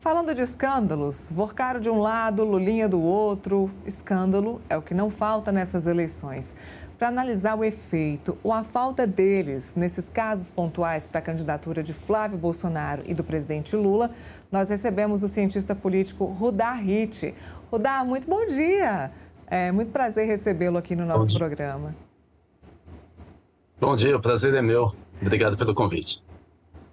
Falando de escândalos, Vorcaro de um lado, Lulinha do outro, escândalo é o que não falta nessas eleições. Para analisar o efeito ou a falta deles nesses casos pontuais para a candidatura de Flávio Bolsonaro e do presidente Lula, nós recebemos o cientista político Rudá Hit. Rudá, muito bom dia. É muito prazer recebê-lo aqui no nosso programa. Bom dia, o prazer é meu. Obrigado pelo convite.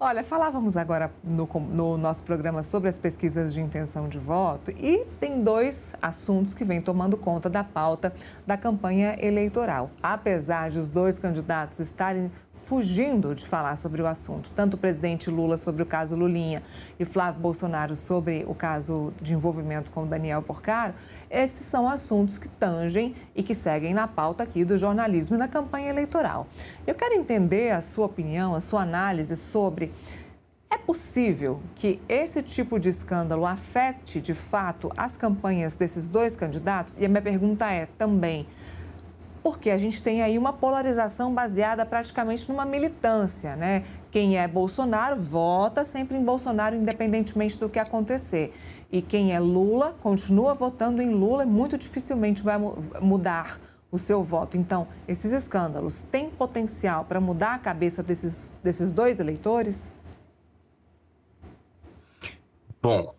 Olha, falávamos agora no nosso programa sobre as pesquisas de intenção de voto e tem dois assuntos que vêm tomando conta da pauta da campanha eleitoral. Apesar de os dois candidatos estarem fugindo de falar sobre o assunto, tanto o presidente Lula sobre o caso Lulinha e Flávio Bolsonaro sobre o caso de envolvimento com Daniel Vorcaro, esses são assuntos que tangem e que seguem na pauta aqui do jornalismo e na campanha eleitoral. Eu quero entender a sua opinião, a sua análise sobre: é possível que esse tipo de escândalo afete, de fato, as campanhas desses dois candidatos? E a minha pergunta é também, porque a gente tem aí uma polarização baseada praticamente numa militância, né? Quem é Bolsonaro vota sempre em Bolsonaro, independentemente do que acontecer. E quem é Lula continua votando em Lula e muito dificilmente vai mudar o seu voto. Então, esses escândalos têm potencial para mudar a cabeça desses dois eleitores? Bom,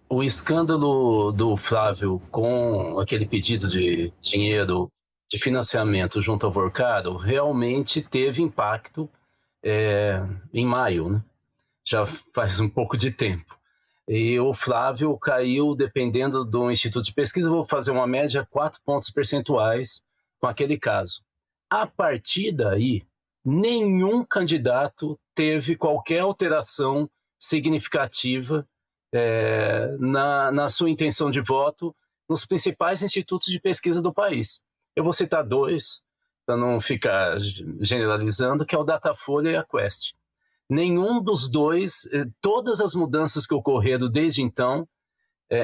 o escândalo do Flávio com aquele pedido de dinheiro de financiamento junto ao Vorcaro realmente teve impacto em maio, né? Já faz um pouco de tempo. E o Flávio caiu, dependendo do Instituto de Pesquisa, vou fazer uma média, 4 pontos percentuais com aquele caso. A partir daí, nenhum candidato teve qualquer alteração significativa na sua intenção de voto nos principais institutos de pesquisa do país. Eu vou citar dois, para não ficar generalizando, que é o Datafolha e a Quest. Nenhum dos dois, todas as mudanças que ocorreram desde então,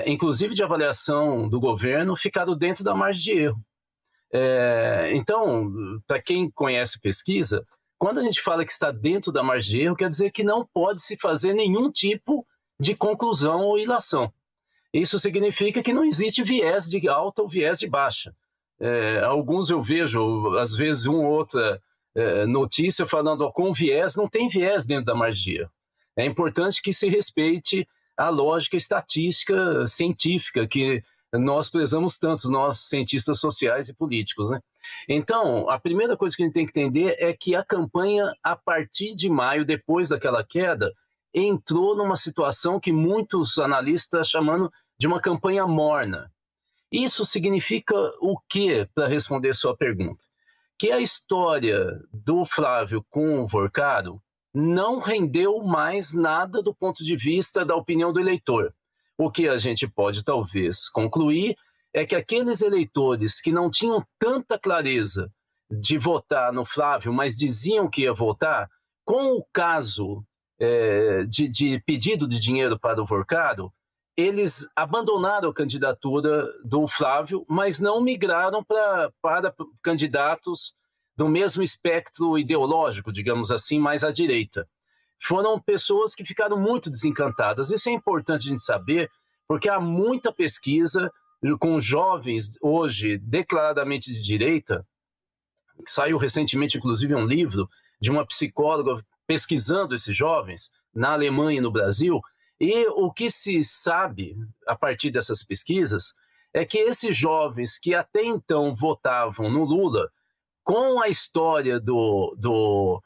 inclusive de avaliação do governo, ficaram dentro da margem de erro. Então, para quem conhece pesquisa, quando a gente fala que está dentro da margem de erro, quer dizer que não pode se fazer nenhum tipo de conclusão ou ilação. Isso significa que não existe viés de alta ou viés de baixa. Alguns eu vejo, às vezes, uma ou outra notícia falando com viés, não tem viés dentro da margem de erro. É importante que se respeite a lógica estatística científica que nós prezamos tanto, nós cientistas sociais e políticos, né? Então, a primeira coisa que a gente tem que entender é que a campanha, a partir de maio, depois daquela queda, entrou numa situação que muitos analistas estão chamando de uma campanha morna. Isso significa o quê, para responder sua pergunta? Que a história do Flávio com o Vorcaro não rendeu mais nada do ponto de vista da opinião do eleitor. O que a gente pode, talvez, concluir é que aqueles eleitores que não tinham tanta clareza de votar no Flávio, mas diziam que ia votar, com o caso de pedido de dinheiro para o Vorcaro, eles abandonaram a candidatura do Flávio, mas não migraram para candidatos do mesmo espectro ideológico, digamos assim, mais à direita. Foram pessoas que ficaram muito desencantadas. Isso é importante a gente saber, porque há muita pesquisa com jovens hoje declaradamente de direita. Saiu recentemente, inclusive, um livro de uma psicóloga pesquisando esses jovens na Alemanha e no Brasil. E o que se sabe, a partir dessas pesquisas, é que esses jovens que até então votavam no Lula, com a história dos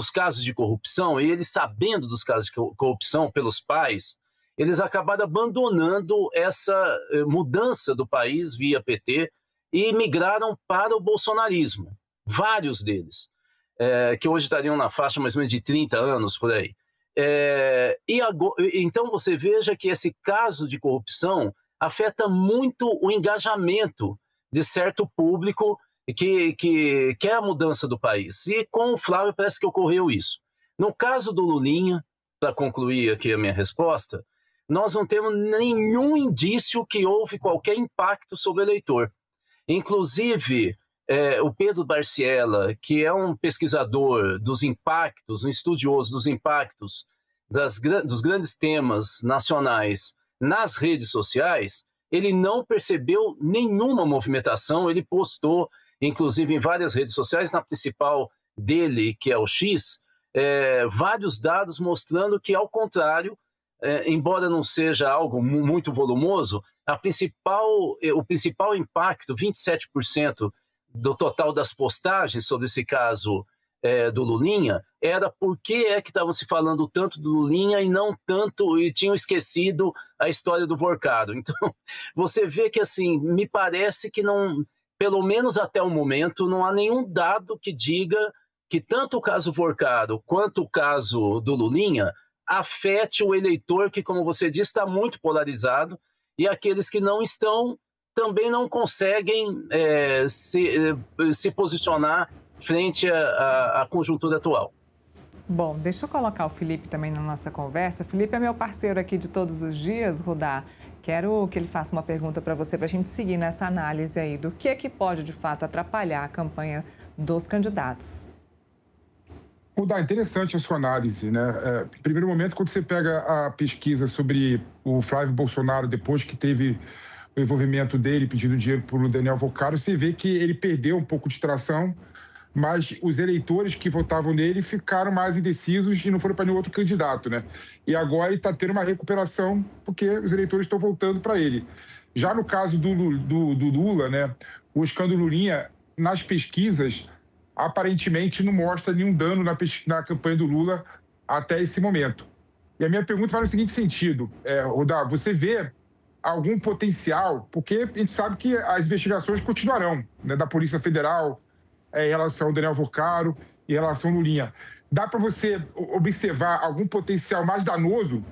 casos de corrupção, e eles sabendo dos casos de corrupção pelos pais, eles acabaram abandonando essa mudança do país via PT e migraram para o bolsonarismo. Vários deles, que hoje estariam na faixa mais ou menos de 30 anos, por aí. Então você veja que esse caso de corrupção afeta muito o engajamento de certo público que quer a mudança do país. E com o Flávio parece que ocorreu isso. No caso do Lulinha, para concluir aqui a minha resposta, nós não temos nenhum indício que houve qualquer impacto sobre o eleitor. Inclusive, o Pedro Barciela, que é um pesquisador dos impactos, um estudioso dos impactos dos grandes temas nacionais nas redes sociais, ele não percebeu nenhuma movimentação. Ele postou, inclusive em várias redes sociais, na principal dele, que é o X, vários dados mostrando que, ao contrário, embora não seja algo muito volumoso, o principal impacto, 27% do total das postagens sobre esse caso do Lulinha, era por que é que estavam se falando tanto do Lulinha e não tanto, e tinham esquecido a história do Vorcado. Então, você vê que, assim, me parece que não, pelo menos até o momento, não há nenhum dado que diga que tanto o caso Vorcado quanto o caso do Lulinha afete o eleitor que, como você disse, está muito polarizado, e aqueles que não estão também não conseguem se posicionar frente à conjuntura atual. Bom, deixa eu colocar o Felipe também na nossa conversa. Felipe é meu parceiro aqui de todos os dias, Rudá. Quero que ele faça uma pergunta para você, para a gente seguir nessa análise aí do que é que pode, de fato, atrapalhar a campanha dos candidatos. Rudá, interessante a sua análise, né? Em primeiro momento, quando você pega a pesquisa sobre o Flávio Bolsonaro, depois que teve o envolvimento dele pedindo dinheiro para o Daniel Vocaro, você vê que ele perdeu um pouco de tração, mas os eleitores que votavam nele ficaram mais indecisos e não foram para nenhum outro candidato, né? E agora ele está tendo uma recuperação porque os eleitores estão voltando para ele. Já no caso do Lula, né? O escândalo Lulinha, nas pesquisas, aparentemente não mostra nenhum dano na campanha do Lula até esse momento. E a minha pergunta vai no seguinte sentido, Rudá, você vê algum potencial, porque a gente sabe que as investigações continuarão, né, da Polícia Federal, em relação ao Daniel Vocaro, em relação ao Lulinha. Dá para você observar algum potencial mais danoso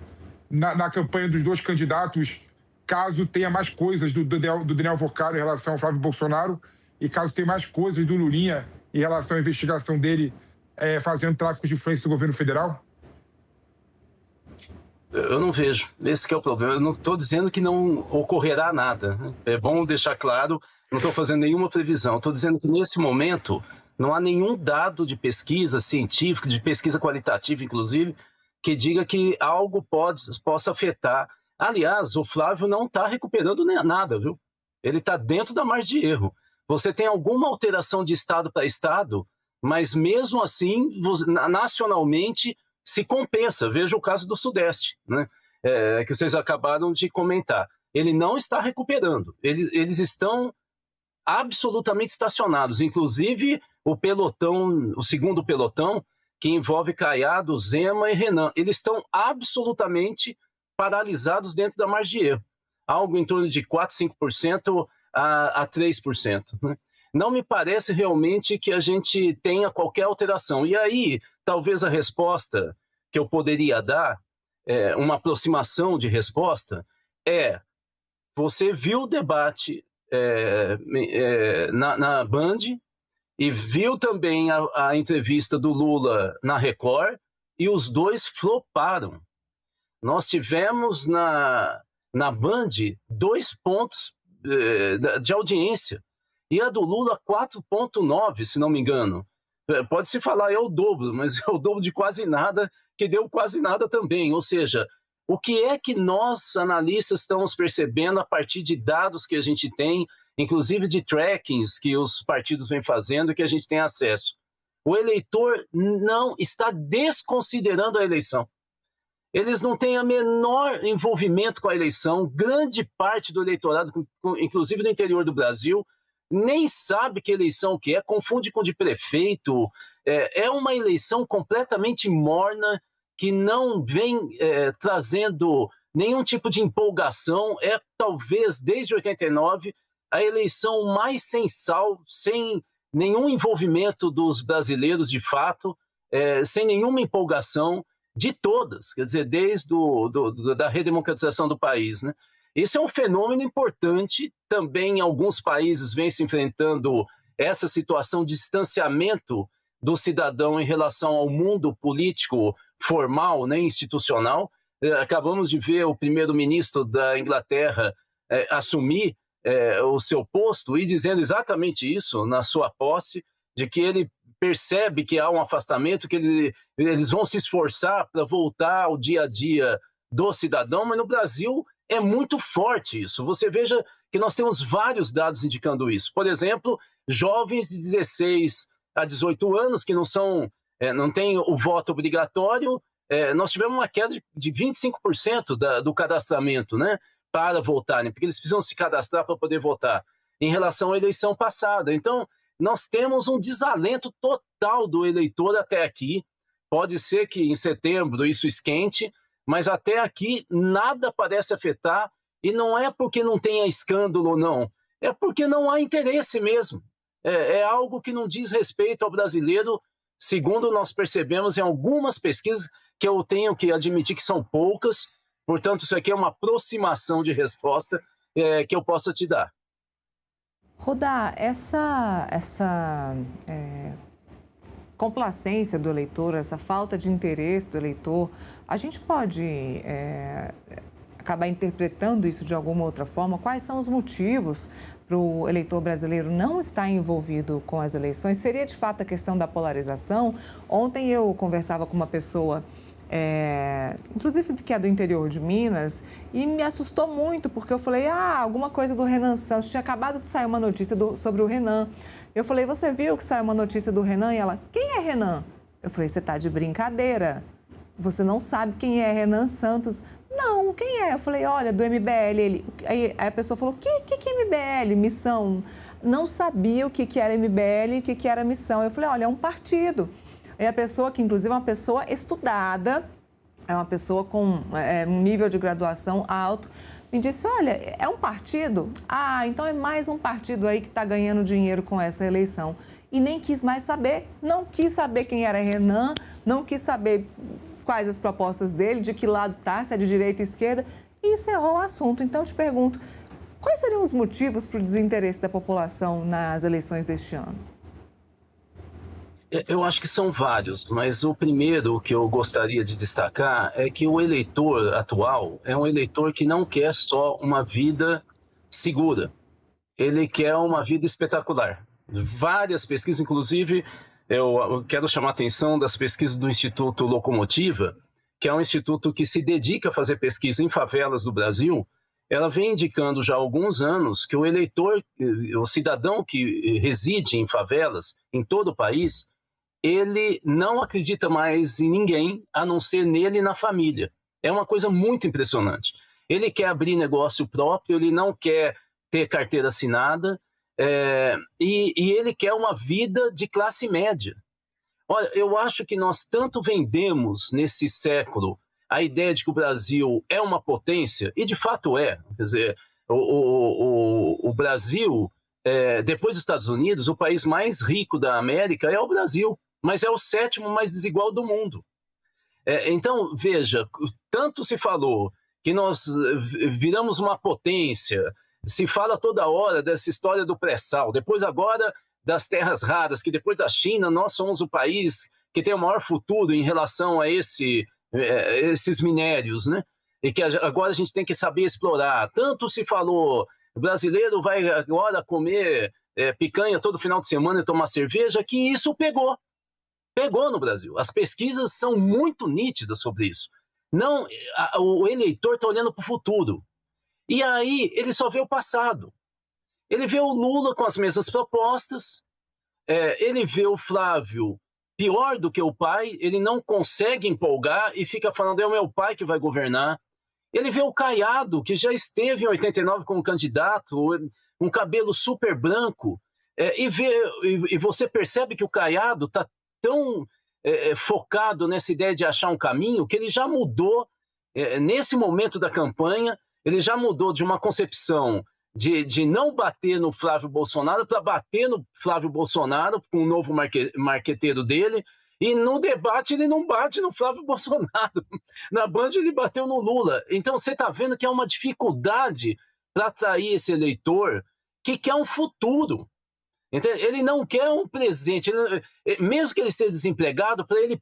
na campanha dos dois candidatos, caso tenha mais coisas do Daniel Vocaro em relação ao Flávio Bolsonaro e caso tenha mais coisas do Lulinha em relação à investigação dele fazendo tráfico de influência do governo federal? Eu não vejo. Esse que é o problema. Eu não estou dizendo que não ocorrerá nada. É bom deixar claro, não estou fazendo nenhuma previsão. Estou dizendo que, nesse momento, não há nenhum dado de pesquisa científica, de pesquisa qualitativa, inclusive, que diga que algo possa afetar. Aliás, o Flávio não está recuperando nada, viu? Ele está dentro da margem de erro. Você tem alguma alteração de estado para estado, mas mesmo assim, nacionalmente, se compensa. Veja o caso do Sudeste, né? Que vocês acabaram de comentar. Ele não está recuperando. Eles estão absolutamente estacionados. Inclusive, o segundo pelotão, que envolve Caiado, Zema e Renan, eles estão absolutamente paralisados dentro da margem de erro. Algo em torno de 4%, 5% a 3%. Né? Não me parece realmente que a gente tenha qualquer alteração. E aí, talvez a resposta que eu poderia dar, uma aproximação de resposta, você viu o debate na Band e viu também a entrevista do Lula na Record, e os dois floparam. Nós tivemos na Band 2 pontos de audiência, e a do Lula 4,9, se não me engano. Pode-se falar é o dobro, mas é o dobro de quase nada, que deu quase nada também. Ou seja, o que é que nós, analistas, estamos percebendo a partir de dados que a gente tem, inclusive de trackings que os partidos vêm fazendo e que a gente tem acesso? O eleitor não está desconsiderando a eleição. Eles não têm o menor envolvimento com a eleição. Grande parte do eleitorado, inclusive no interior do Brasil, nem sabe que eleição que é, confunde com de prefeito. É uma eleição completamente morna, que não vem trazendo nenhum tipo de empolgação. É, talvez, desde 89, a eleição mais sem sal, sem nenhum envolvimento dos brasileiros de fato, sem nenhuma empolgação de todas, quer dizer, desde da redemocratização do país, né? Isso é um fenômeno importante. Também em alguns países vem se enfrentando essa situação de distanciamento do cidadão em relação ao mundo político formal, né, institucional. Acabamos de ver o primeiro-ministro da Inglaterra assumir o seu posto e dizendo exatamente isso na sua posse, de que ele percebe que há um afastamento, que eles vão se esforçar para voltar ao dia a dia do cidadão, mas no Brasil é muito forte isso. Você veja que nós temos vários dados indicando isso. Por exemplo, jovens de 16 a 18 anos que não têm o voto obrigatório, nós tivemos uma queda de 25% do cadastramento, né, para votarem, porque eles precisam se cadastrar para poder votar, em relação à eleição passada. Então, nós temos um desalento total do eleitor até aqui. Pode ser que em setembro isso esquente, mas até aqui nada parece afetar, e não é porque não tenha escândalo ou não, é porque não há interesse mesmo. É algo que não diz respeito ao brasileiro, segundo nós percebemos em algumas pesquisas, que eu tenho que admitir que são poucas, portanto isso aqui é uma aproximação de resposta que eu possa te dar. Rodar, essa complacência do eleitor, essa falta de interesse do eleitor, a gente pode acabar interpretando isso de alguma outra forma? Quais são os motivos para o eleitor brasileiro não estar envolvido com as eleições? Seria de fato a questão da polarização? Ontem eu conversava com uma pessoa, inclusive que é do interior de Minas, e me assustou muito, porque eu falei, alguma coisa do Renan Santos, tinha acabado de sair uma notícia sobre o Renan. Eu falei, você viu que saiu uma notícia do Renan? E ela, quem é Renan? Eu falei, você está de brincadeira, você não sabe quem é Renan Santos. Não, quem é? Eu falei, olha, do MBL. Aí a pessoa falou, que é MBL? Missão. Não sabia o que era MBL e o que era missão. Eu falei, olha, é um partido. Aí a pessoa, que inclusive é uma pessoa estudada, é uma pessoa com um nível de graduação alto, me disse, olha, é um partido? Então é mais um partido aí que está ganhando dinheiro com essa eleição. E nem quis mais saber, não quis saber quem era Renan, não quis saber quais as propostas dele, de que lado está, se é de direita ou esquerda, e encerrou o assunto. Então eu te pergunto, quais seriam os motivos para o desinteresse da população nas eleições deste ano? Eu acho que são vários, mas o primeiro que eu gostaria de destacar é que o eleitor atual é um eleitor que não quer só uma vida segura, ele quer uma vida espetacular. Várias pesquisas, inclusive, eu quero chamar a atenção das pesquisas do Instituto Locomotiva, que é um instituto que se dedica a fazer pesquisa em favelas do Brasil. Ela vem indicando já há alguns anos que o eleitor, o cidadão que reside em favelas em todo o país, ele não acredita mais em ninguém, a não ser nele e na família. É uma coisa muito impressionante. Ele quer abrir negócio próprio, ele não quer ter carteira assinada, e ele quer uma vida de classe média. Olha, eu acho que nós tanto vendemos nesse século a ideia de que o Brasil é uma potência, e de fato é. Quer dizer, o Brasil, depois dos Estados Unidos, o país mais rico da América é o Brasil, mas é o 7º mais desigual do mundo. Então, veja, tanto se falou que nós viramos uma potência, se fala toda hora dessa história do pré-sal, depois agora das terras raras, que depois da China nós somos o país que tem o maior futuro em relação a esses minérios, né? E que agora a gente tem que saber explorar. Tanto se falou, o brasileiro vai agora comer picanha todo final de semana e tomar cerveja, que isso pegou no Brasil. As pesquisas são muito nítidas sobre isso. Não, o eleitor está olhando para o futuro. E aí ele só vê o passado. Ele vê o Lula com as mesmas propostas, ele vê o Flávio pior do que o pai, ele não consegue empolgar e fica falando, é o meu pai que vai governar. Ele vê o Caiado, que já esteve em 89 como candidato, um cabelo super branco, e você percebe que o Caiado está tão focado nessa ideia de achar um caminho, que ele já mudou, nesse momento da campanha, ele já mudou de uma concepção de não bater no Flávio Bolsonaro para bater no Flávio Bolsonaro com o novo marqueteiro dele, e no debate ele não bate no Flávio Bolsonaro. Na Band ele bateu no Lula. Então você está vendo que é uma dificuldade para atrair esse eleitor que quer um futuro. Ele não quer um presente, mesmo que ele esteja desempregado, para ele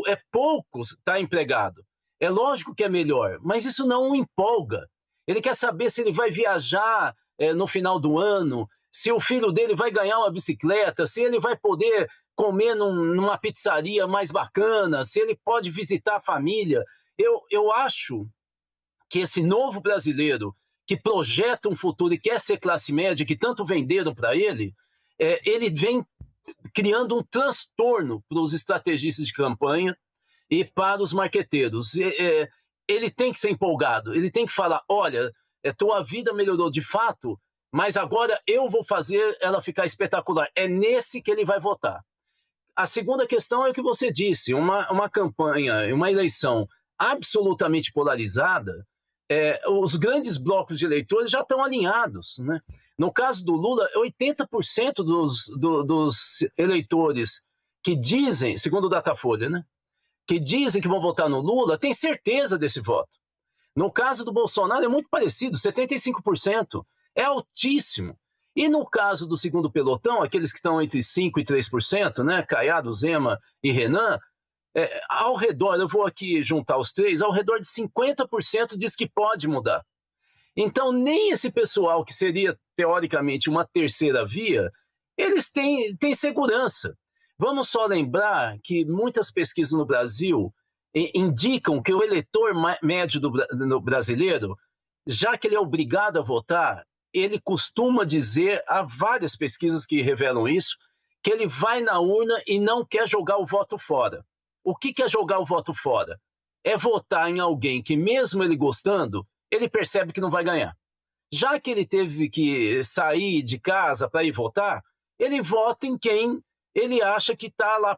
é pouco estar empregado. É lógico que é melhor, mas isso não o empolga. Ele quer saber se ele vai viajar no final do ano, se o filho dele vai ganhar uma bicicleta, se ele vai poder comer numa pizzaria mais bacana, se ele pode visitar a família. Eu acho que esse novo brasileiro que projeta um futuro e quer ser classe média, que tanto venderam para ele, ele vem criando um transtorno para os estrategistas de campanha e para os marqueteiros. Ele tem que ser empolgado, ele tem que falar, olha, tua vida melhorou de fato, mas agora eu vou fazer ela ficar espetacular. É nesse que ele vai votar. A segunda questão é o que você disse, uma campanha, uma eleição absolutamente polarizada, os grandes blocos de eleitores já estão alinhados, né? No caso do Lula, 80% dos eleitores que dizem, segundo o Datafolha, né, que dizem que vão votar no Lula, têm certeza desse voto. No caso do Bolsonaro é muito parecido, 75%. É altíssimo. E no caso do segundo pelotão, aqueles que estão entre 5% e 3%, né, Caiado, Zema e Renan, ao redor, eu vou aqui juntar os três, ao redor de 50% diz que pode mudar. Então, nem esse pessoal que seria, teoricamente, uma terceira via, eles têm segurança. Vamos só lembrar que muitas pesquisas no Brasil indicam que o eleitor médio do brasileiro, já que ele é obrigado a votar, ele costuma dizer, há várias pesquisas que revelam isso, que ele vai na urna e não quer jogar o voto fora. O que é jogar o voto fora? É votar em alguém que, mesmo ele gostando, ele percebe que não vai ganhar. Já que ele teve que sair de casa para ir votar, ele vota em quem ele acha que tá lá,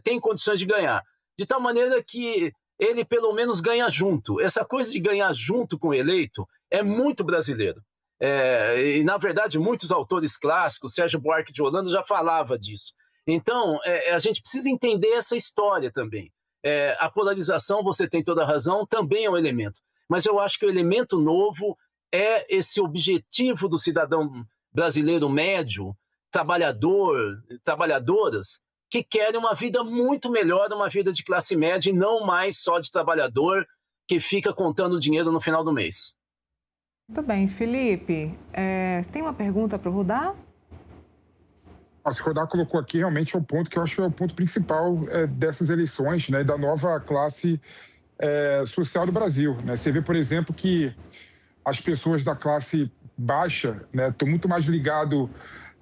tem condições de ganhar. De tal maneira que ele, pelo menos, ganha junto. Essa coisa de ganhar junto com o eleito é muito brasileiro. E, na verdade, muitos autores clássicos, Sérgio Buarque de Holanda já falava disso. Então, a gente precisa entender essa história também. A polarização, você tem toda a razão, também é um elemento. Mas eu acho que o elemento novo é esse objetivo do cidadão brasileiro médio, trabalhador, trabalhadoras, que querem uma vida muito melhor, uma vida de classe média e não mais só de trabalhador que fica contando dinheiro no final do mês. Muito bem, Felipe. Tem uma pergunta para o Rudá? O Rudá colocou aqui realmente é o ponto que eu acho que é o ponto principal dessas eleições, né, da nova classe social do Brasil. Né? Você vê, por exemplo, que as pessoas da classe baixa, né, estão muito mais ligadas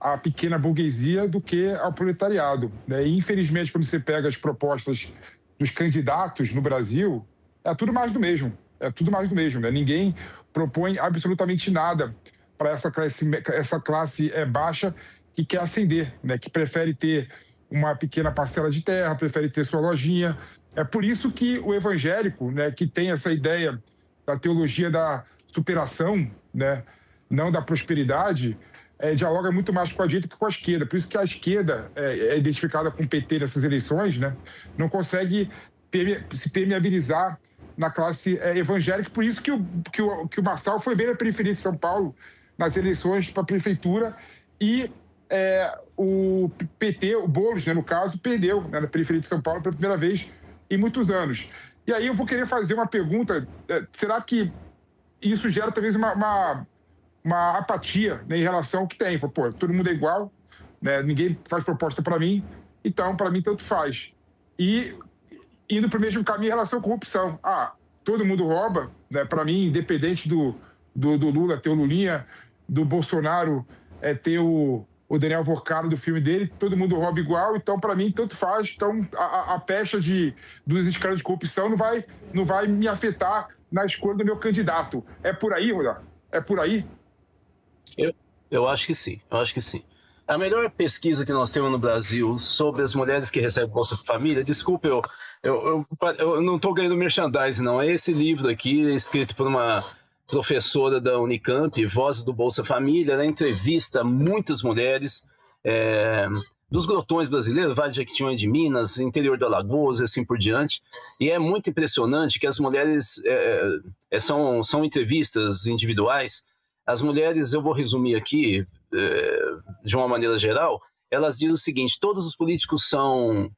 à pequena burguesia do que ao proletariado. Né? E, infelizmente, quando você pega as propostas dos candidatos no Brasil, é tudo mais do mesmo. É tudo mais do mesmo. Né? Ninguém propõe absolutamente nada para essa classe baixa que quer ascender, né? Que prefere ter uma pequena parcela de terra, prefere ter sua lojinha. É por isso que o evangélico, né, que tem essa ideia da teologia da superação, né, não da prosperidade, dialoga muito mais com a direita que com a esquerda. Por isso que a esquerda é identificada com o PT nessas eleições, né, não consegue se permeabilizar na classe evangélica. Por isso que o Marçal foi bem na periferia de São Paulo, nas eleições para a prefeitura, e o PT, o Boulos, né, no caso, perdeu, né, na periferia de São Paulo pela primeira vez em muitos anos. E aí eu vou querer fazer uma pergunta, será que isso gera talvez uma apatia, né, em relação ao que tem? Pô, todo mundo é igual, né, ninguém faz proposta para mim, então para mim tanto faz. E indo para o mesmo caminho em relação à corrupção. Todo mundo rouba, né, para mim, independente do Lula ter o Lulinha, do Bolsonaro ter o Daniel Vorcano do filme dele, todo mundo rouba igual, então para mim tanto faz. Então a pecha dos escândalos de corrupção não vai me afetar na escolha do meu candidato. É por aí, Rodar? É por aí? Eu acho que sim, A melhor pesquisa que nós temos no Brasil sobre as mulheres que recebem Bolsa Família, desculpa, eu não estou ganhando merchandising, não. É esse livro aqui, escrito por uma professora da Unicamp, Vozes do Bolsa Família. Ela entrevista muitas mulheres dos grotões brasileiros, Vale de Jequitinhonha de Minas, interior da Alagoas, assim por diante. E é muito impressionante que as mulheres são entrevistas individuais. As mulheres, eu vou resumir aqui de uma maneira geral, elas dizem o seguinte: todos os políticos são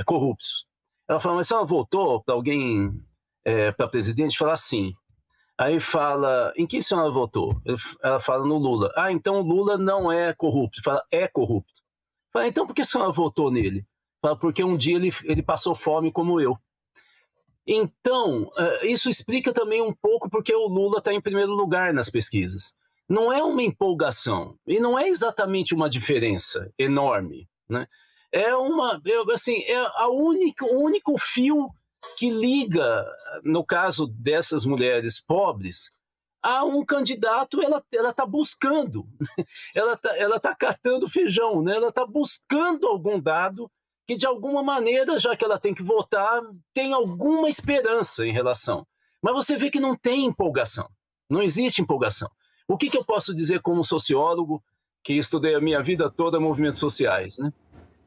corruptos. Ela fala, mas se ela votou para alguém, para presidente, fala assim. Aí fala, em quem a senhora votou? Ela fala no Lula. Então o Lula não é corrupto. Fala, é corrupto. Falei, então por que a senhora votou nele? Falei, porque um dia ele passou fome como eu. Então, isso explica também um pouco porque o Lula está em primeiro lugar nas pesquisas. Não é uma empolgação e não é exatamente uma diferença enorme, né? É o único fio que liga, no caso dessas mulheres pobres, a um candidato. Ela está buscando, ela tá catando feijão, né? Ela está buscando algum dado que, de alguma maneira, já que ela tem que votar, tem alguma esperança em relação. Mas você vê que não tem empolgação, não existe empolgação. O que eu posso dizer como sociólogo, que estudei a minha vida toda movimentos sociais, né?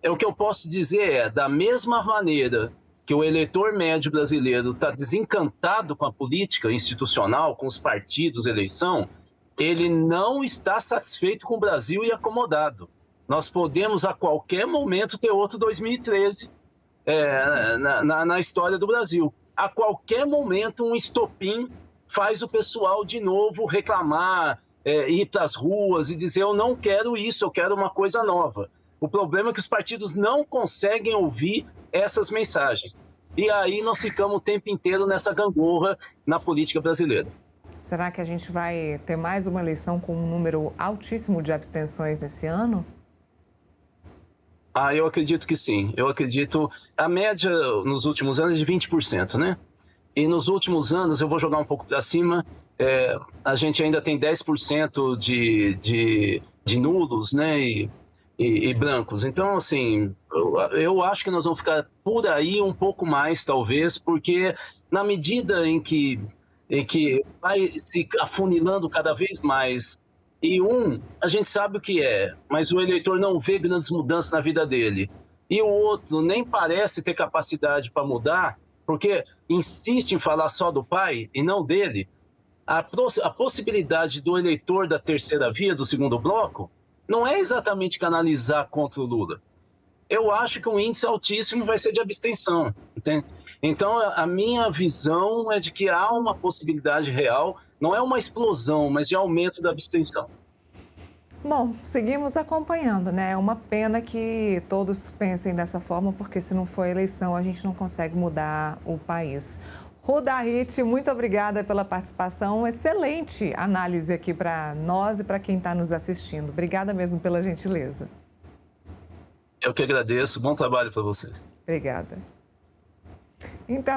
O que eu posso dizer é, da mesma maneira que o eleitor médio brasileiro está desencantado com a política institucional, com os partidos, eleição, ele não está satisfeito com o Brasil e acomodado. Nós podemos, a qualquer momento, ter outro 2013 na história do Brasil. A qualquer momento, um estopim faz o pessoal de novo reclamar, ir para as ruas e dizer, eu não quero isso, eu quero uma coisa nova. O problema é que os partidos não conseguem ouvir essas mensagens. E aí nós ficamos o tempo inteiro nessa gangorra na política brasileira. Será que a gente vai ter mais uma eleição com um número altíssimo de abstenções esse ano? Eu acredito que sim. Eu acredito... A média nos últimos anos é de 20%, né? E nos últimos anos, eu vou jogar um pouco para cima, a gente ainda tem 10% de nulos, né? E brancos. Então, assim, eu acho que nós vamos ficar por aí um pouco mais, talvez, porque na medida em que vai se afunilando cada vez mais, e a gente sabe o que é, mas o eleitor não vê grandes mudanças na vida dele, e o outro nem parece ter capacidade para mudar, porque insiste em falar só do pai e não dele, a possibilidade do eleitor da terceira via, do segundo bloco, não é exatamente canalizar contra o Lula. Eu acho que um índice altíssimo vai ser de abstenção, entende? Então, a minha visão é de que há uma possibilidade real, não é uma explosão, mas de aumento da abstenção. Bom, seguimos acompanhando, né? É uma pena que todos pensem dessa forma, porque se não for eleição, a gente não consegue mudar o país. Ruda Hit, muito obrigada pela participação. Excelente análise aqui para nós e para quem está nos assistindo. Obrigada mesmo pela gentileza. Eu que agradeço. Bom trabalho para vocês. Obrigada. Então,